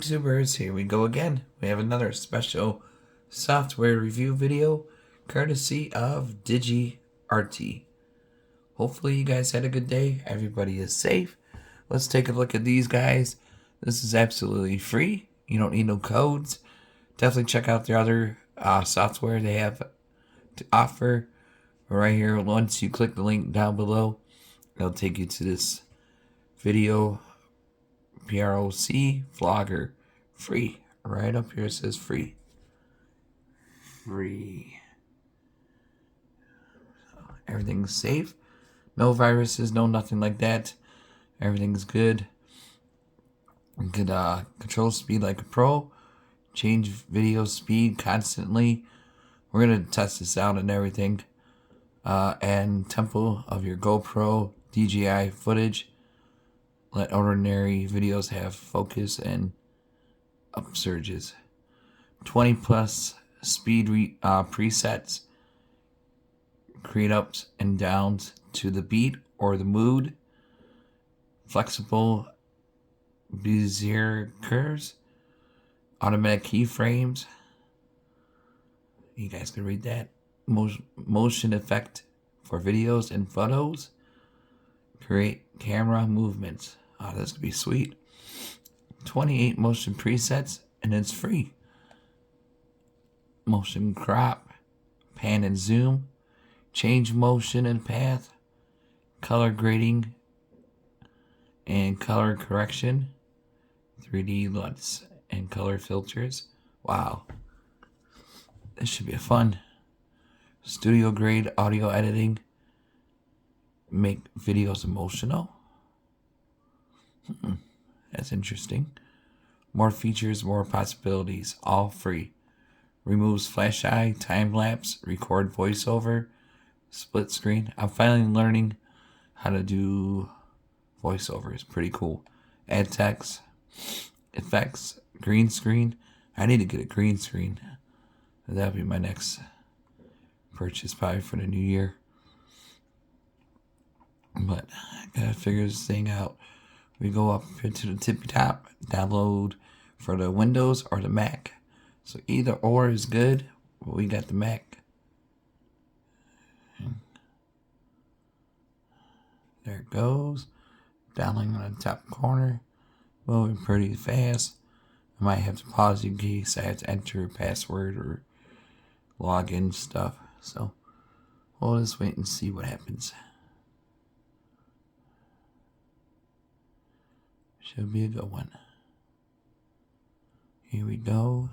YouTubers, here we go again. We have another special software review video courtesy of Digiarty. Hopefully you guys had a good day. Everybody is safe. Let's take a look at these guys. This is absolutely free. You don't need no codes. Definitely check out their other software they have to offer. Right here, once you click the link down below, it'll take you to this VideoProc Vlogger. Free. Right up here it says free. Free. Everything's safe. No viruses, no nothing like that. Everything's good. You could control speed like a pro. Change video speed constantly. We're going to test this out and everything. And tempo of your GoPro DJI footage. Let ordinary videos have focus and upsurges. 20 plus speed presets. Create ups and downs to the beat or the mood. Flexible Bezier curves. Automatic keyframes. You guys can read that. Motion effect for videos and photos. Create camera movements. Oh, this could be sweet. 28 motion presets, and it's free. Motion crop, pan and zoom, change motion and path, color grading, and color correction, 3D LUTs, and color filters. Wow. This should be fun. Studio grade audio editing. Make videos emotional. That's interesting. More features, more possibilities. All free. Removes flash eye, time lapse, record voiceover, split screen. I'm finally learning how to do voiceover. It's pretty cool. Add text, effects, green screen. I need to get a green screen. That'll be my next purchase probably for the new year. But I gotta figure this thing out. We go up here to the tippy top, download for the Windows or the Mac. So either or is good, but we got the Mac. There it goes. Downloading on the top corner. Moving pretty fast. I might have to pause in case I have to enter a password or log in stuff. So we'll just wait and see what happens. Should be a good one. Here we go.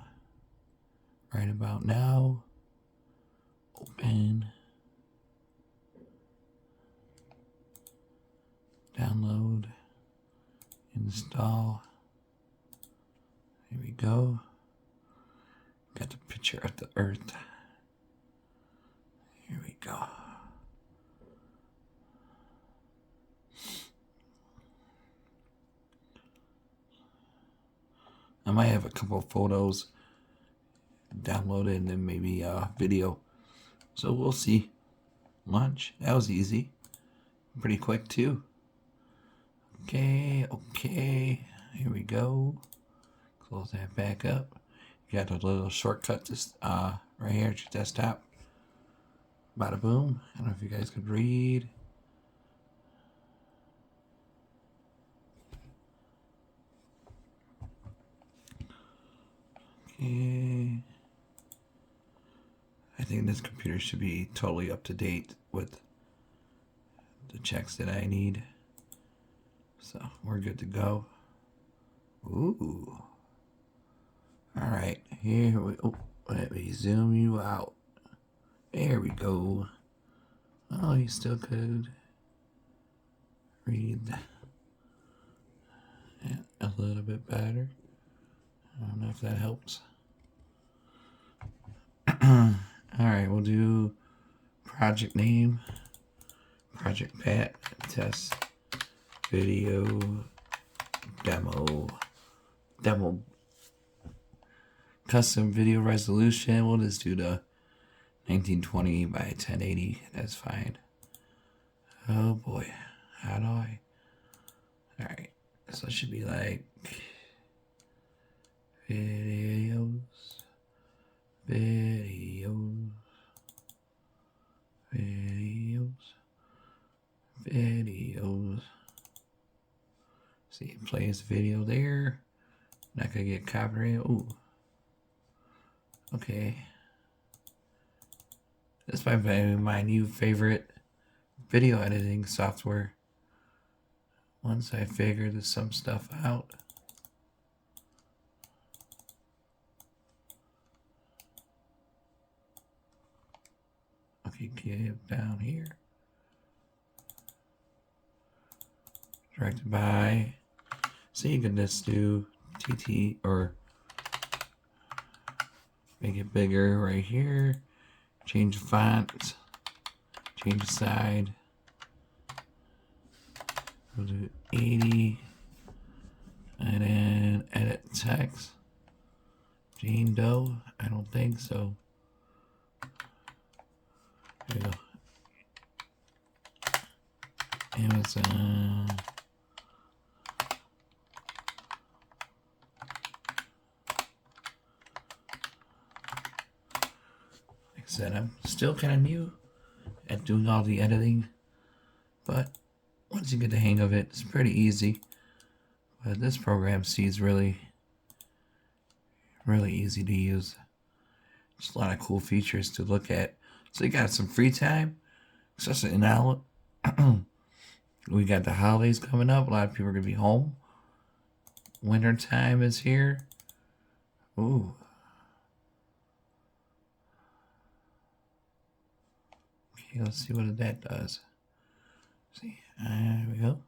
Right about now. Open. Download. Install. Here we go. Got the picture of the Earth. Here we go. I might have a couple of photos downloaded and then maybe a video. So we'll see. Launch. That was easy. Pretty quick too. Okay. Here we go. Close that back up. You got a little shortcut just right here at your desktop. Bada boom. I don't know if you guys could read. Okay. I think this computer should be totally up to date with the checks that I need. So we're good to go. Ooh. Alright, here we let me zoom you out. There we go. Oh, you still could read a little bit better. I don't know if that helps. Alright, we'll do project name. Project Pat test video demo custom video resolution. We'll just do the 1920 by 1080. That's fine. Oh boy, how do I? Alright, so it should be like videos, videos, videos, videos. See, it plays video there. Not gonna get copyright. Ooh. Okay. This might be my new favorite video editing software. Once I figure some stuff out. Okay, get down here. Directed by. So you can just do TT or make it bigger right here. Change the font. Change the side. We'll do 80. And then edit text. Jane Doe? I don't think so. There you go. Amazon. Like I said, I'm still kind of new at doing all the editing, but once you get the hang of it, it's pretty easy. But this program seems really easy to use. Just a lot of cool features to look at. So you got some free time, especially now. We got the holidays coming up. A lot of people are gonna be home. Winter time is here. Ooh. Okay, let's see what that does. See, there we go.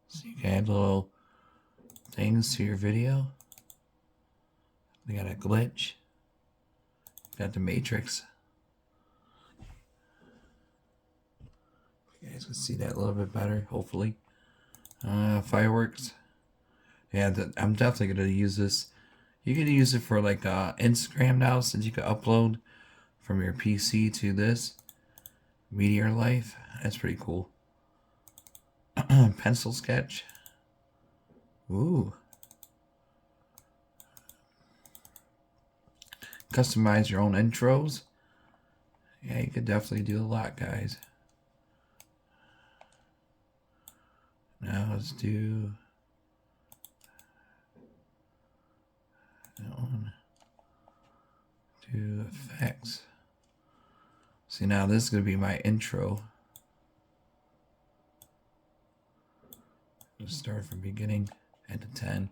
So you can add little things to your video. We got a glitch. Got the matrix. You guys can see that a little bit better, hopefully. Fireworks. Yeah, I'm definitely going to use this. You can use it for like Instagram now, since you can upload from your PC to this. Meteor Life. That's pretty cool. Pencil sketch. Ooh. Customize your own intros. Yeah, you could definitely do a lot, guys. Now let's do that one. Do effects. See, now this is going to be my intro. Let's start from beginning at the 10.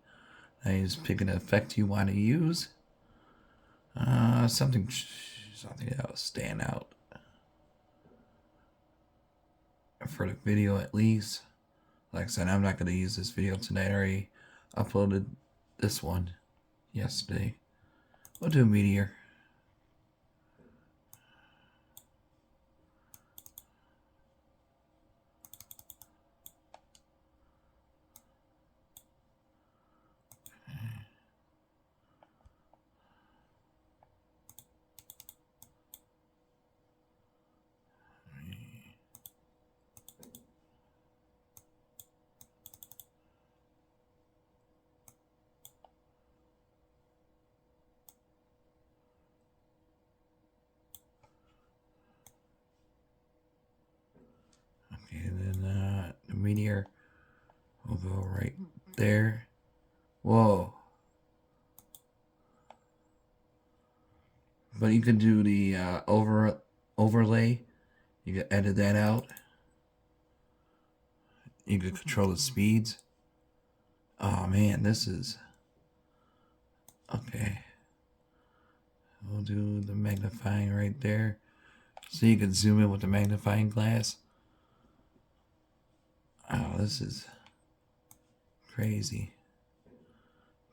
Now you just pick an effect you want to use. Something that'll stand out for the video at least. Like I said, I'm not going to use this video tonight. I already uploaded this one yesterday. We'll do Meteor. Okay, then the meteor will go right there. Whoa. But you can do the overlay. You can edit that out. You can control the speeds. Oh man, this is... Okay. We'll do the magnifying right there. So you can zoom in with the magnifying glass. Oh, this is crazy.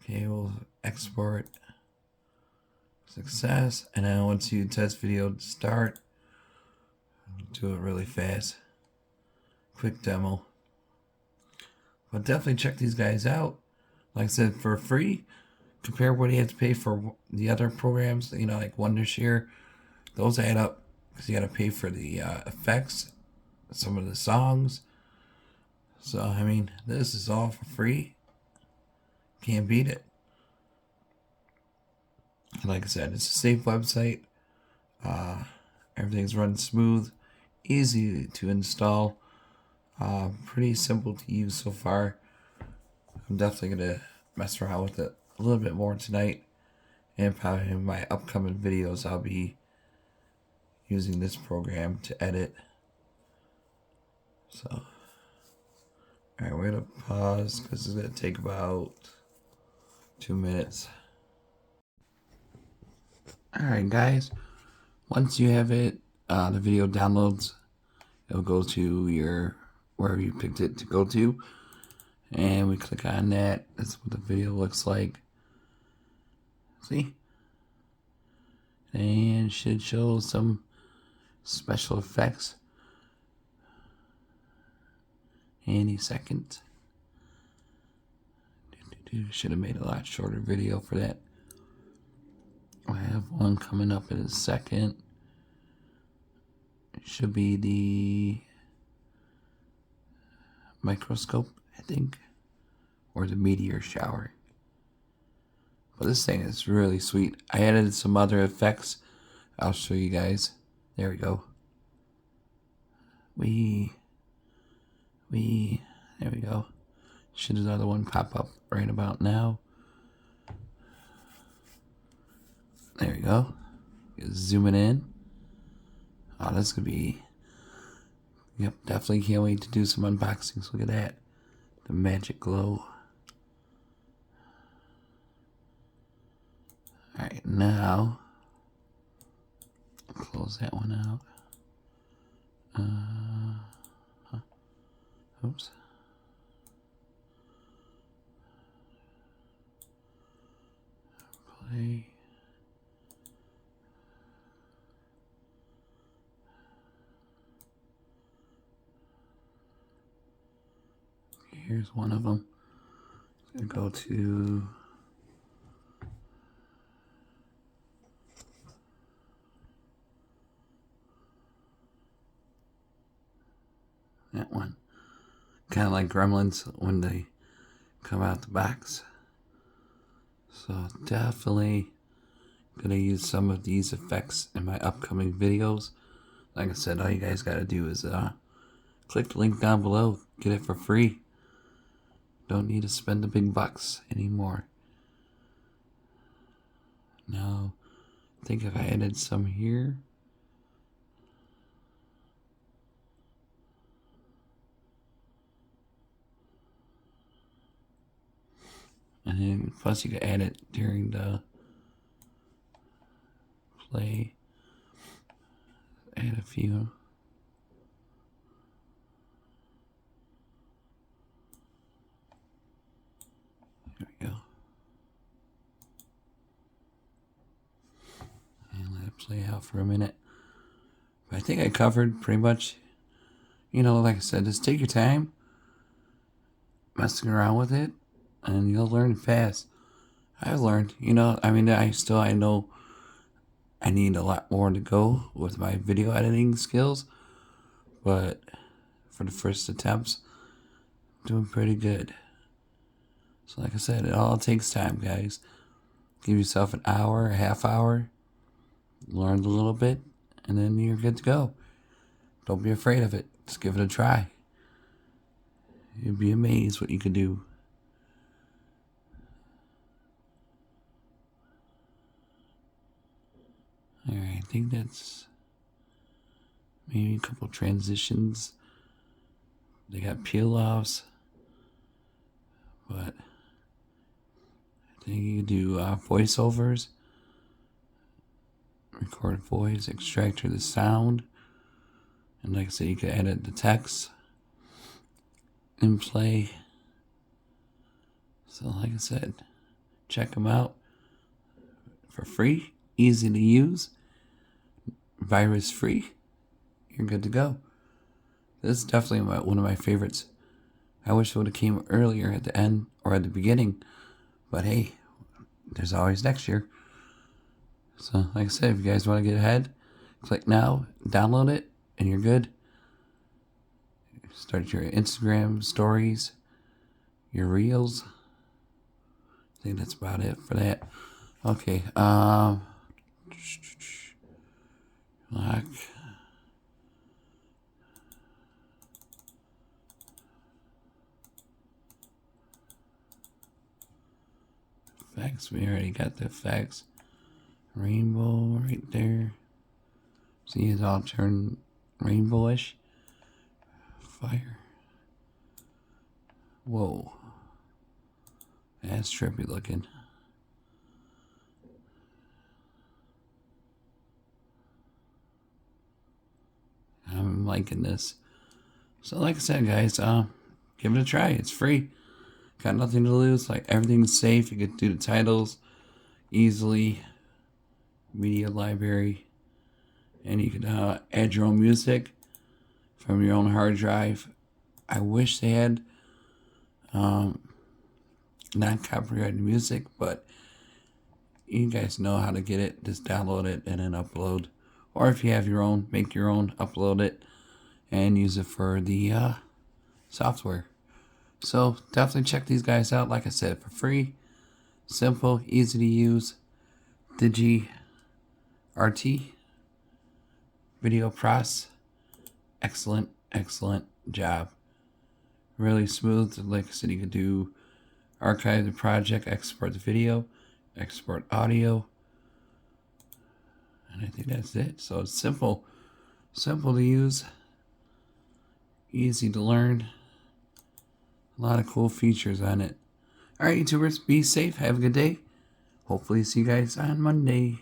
Okay, we'll export. Success. And then once you test video start, do it really fast. Quick demo. But definitely check these guys out. Like I said, for free. Compare what you have to pay for the other programs, you know, like Wondershare. Those add up because you got to pay for the effects, some of the songs. So, I mean, this is all for free. Can't beat it. Like I said, it's a safe website. Everything's run smooth, easy to install, pretty simple to use so far. I'm definitely going to mess around with it a little bit more tonight. And probably in my upcoming videos, I'll be using this program to edit. So, alright, we're going to pause because it's going to take about 2 minutes. Alright guys, once you have it, the video downloads. It'll go to your, wherever you picked it to go to. And we click on that. That's what the video looks like. See? And should show some special effects any second. Should have made a lot shorter video for that. I have one coming up in a second. It should be the microscope, I think, or the meteor shower. But this thing is really sweet. I added some other effects. I'll show you guys. There we go. There we go. Should another one pop up right about now. There we go. Zooming in. Oh, that's gonna be. Yep, definitely can't wait to do some unboxings. Look at that. The magic glow. Alright, now close that one out. Oops. Play. Here's one of them. I'm gonna go to that one. Kind of like Gremlins when they come out the box. So definitely gonna use some of these effects in my upcoming videos. Like I said, all you guys gotta do is click the link down below. Get it for free. Don't need to spend the big bucks anymore. Now, I think if I added some here. And then plus you can add it during the play. Add a few. There we go. And let it play out for a minute. But I think I covered pretty much, you know, like I said, just take your time messing around with it and you'll learn fast. I've learned, you know, I mean, I know I need a lot more to go with my video editing skills, but for the first attempts, I'm doing pretty good. So like I said, it all takes time, guys. Give yourself an hour, a half hour, learn a little bit, and then you're good to go. Don't be afraid of it. Just give it a try. You'd be amazed what you could do. Alright, I think that's maybe a couple transitions. They got peel-offs, but I think you can do voiceovers, record voice, extract the sound, and like I said, you can edit the text and play. So like I said, check them out for free, easy to use, virus free. You're good to go. This is definitely one of my favorites. I wish it would have came earlier at the end or at the beginning, but hey, there's always next year. So like I said, if you guys want to get ahead, Click now, download it, and you're good. Start your Instagram stories, your reels. I think that's about it for that. Okay, lock. Effects, we already got the effects. Rainbow right there. See, it's all turned rainbowish. Fire. Whoa. That's trippy looking. I'm liking this. So like I said, guys, give it a try. It's free. Got nothing to lose. Like, everything's safe. You can do the titles easily. Media library. And you can add your own music from your own hard drive. I wish they had non-copyrighted music, but you guys know how to get it. Just download it and then upload. Or if you have your own, make your own, upload it, and use it for the software. So definitely check these guys out. Like I said, for free, simple, easy to use. Digiarty, VideoProc, excellent job. Really smooth. Like I said, you could do archive the project, export the video, export audio, and I think that's it. So it's simple to use, easy to learn, a lot of cool features on it. All right, YouTubers, be safe, have a good day. Hopefully see you guys on Monday.